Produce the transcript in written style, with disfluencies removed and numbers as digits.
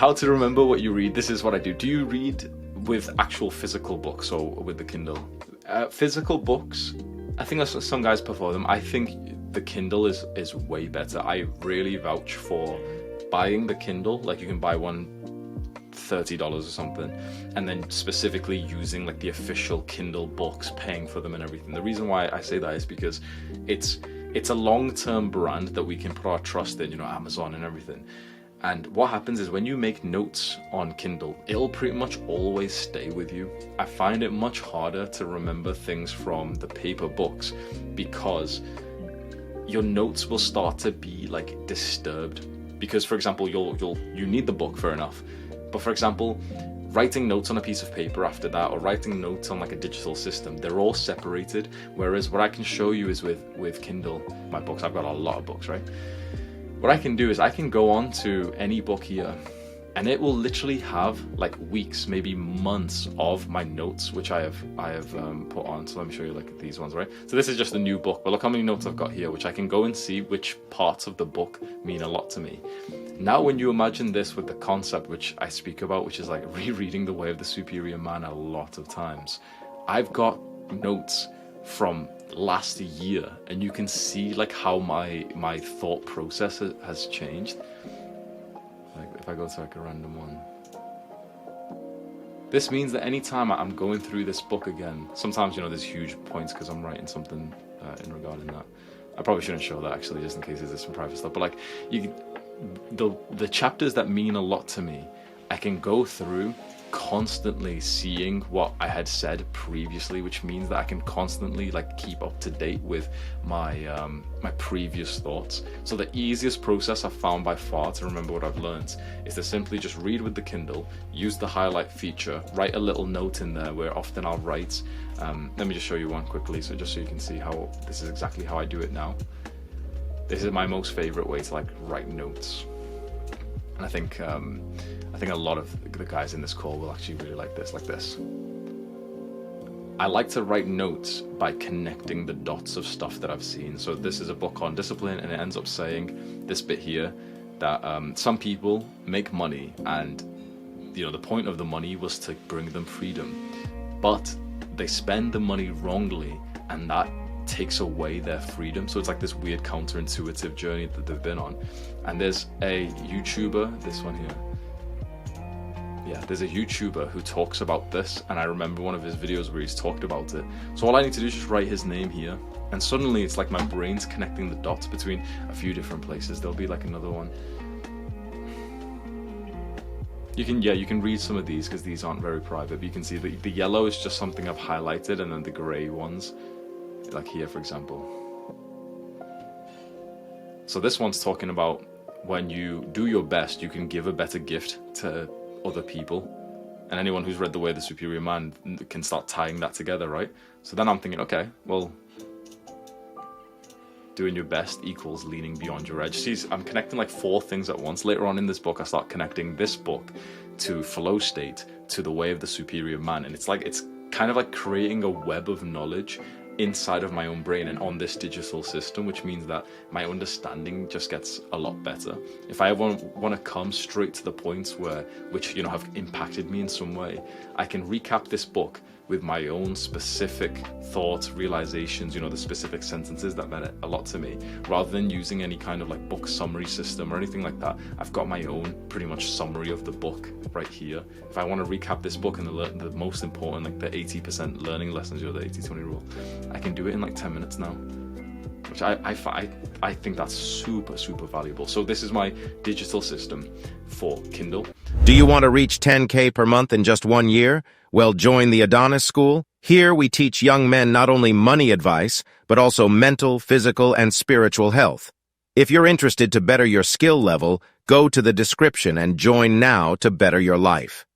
how to remember what you read. This is what I do. Do you read with actual physical books or with the Kindle? Physical books, I think some guys prefer them. I think the Kindle is way better. I really vouch for buying the Kindle. Like, you can buy one $30 or something, and then specifically using like the official Kindle books, paying for them and everything. The reason why I say that is because it's a long-term brand that we can put our trust in, Amazon and everything. And what happens is when you make notes on Kindle, it'll pretty much always stay with you. I find it much harder to remember things from the paper books because your notes will start to be like disturbed. Because, for example, you need the book, fair enough. But for example, writing notes on a piece of paper after that, or writing notes on like a digital system, they're all separated. Whereas what I can show you is with Kindle, my books, I've got a lot of books, right? What I can do is I can go on to any book here, and it will literally have like weeks, maybe months of my notes, which I have put on. So let me show you like these ones, right? So this is just a new book, but look how many notes I've got here, which I can go and see which parts of the book mean a lot to me. Now, when you imagine this with the concept which I speak about, which is like rereading The Way of the Superior Man a lot of times, I've got notes from last year, and you can see like how my thought process has changed. Like if I go to like a random one, this means that anytime I'm going through this book again, sometimes there's huge points because I'm writing something in regarding that. I probably shouldn't show that actually, just in case there's some private stuff, but like the chapters that mean a lot to me, I can go through constantly seeing what I had said previously, which means that I can constantly like keep up to date with my my previous thoughts. So the easiest process I've found by far to remember what I've learned is to simply just read with the Kindle, use the highlight feature, write a little note in there where often I'll write. Let me just show you one quickly, so just so you can see how this is exactly how I do it now. This is my most favorite way to like write notes, and I think a lot of the guys in this call will actually really like this. I like to write notes by connecting the dots of stuff that I've seen. So this is a book on discipline, and it ends up saying this bit here that some people make money, and the point of the money was to bring them freedom, but they spend the money wrongly, and that takes away their freedom. So it's like this weird counterintuitive journey that they've been on. And there's a YouTuber, this one here. Yeah, there's a YouTuber who talks about this, and I remember one of his videos where he's talked about it. So all I need to do is just write his name here, and suddenly it's like my brain's connecting the dots between a few different places. There'll be like another one. You can read some of these because these aren't very private, but you can see the yellow is just something I've highlighted, and then the gray ones, like here for example. So this one's talking about when you do your best, you can give a better gift to other people, and anyone who's read The Way of the Superior Man can start tying that together, right? So then I'm thinking, okay, well, doing your best equals leaning beyond your edge. See, I'm connecting like 4 things at once. Later on in this book, I start connecting this book to flow state, to The Way of the Superior Man, and it's kind of like creating a web of knowledge inside of my own brain and on this digital system, which means that my understanding just gets a lot better. If I ever want to come straight to the points which have impacted me in some way, I can recap this book with my own specific thoughts, realizations, the specific sentences that meant a lot to me, rather than using any kind of like book summary system or anything like that. I've got my own pretty much summary of the book right here. If I want to recap this book and the most important, like the 80% learning lessons, the 80-20 rule, I can do it in like 10 minutes now, which I think that's super, super valuable. So this is my digital system for Kindle. Do you want to reach 10K per month in just 1 year? Well, join the Adonis School. Here we teach young men not only money advice, but also mental, physical, and spiritual health. If you're interested to better your skill level, go to the description and join now to better your life.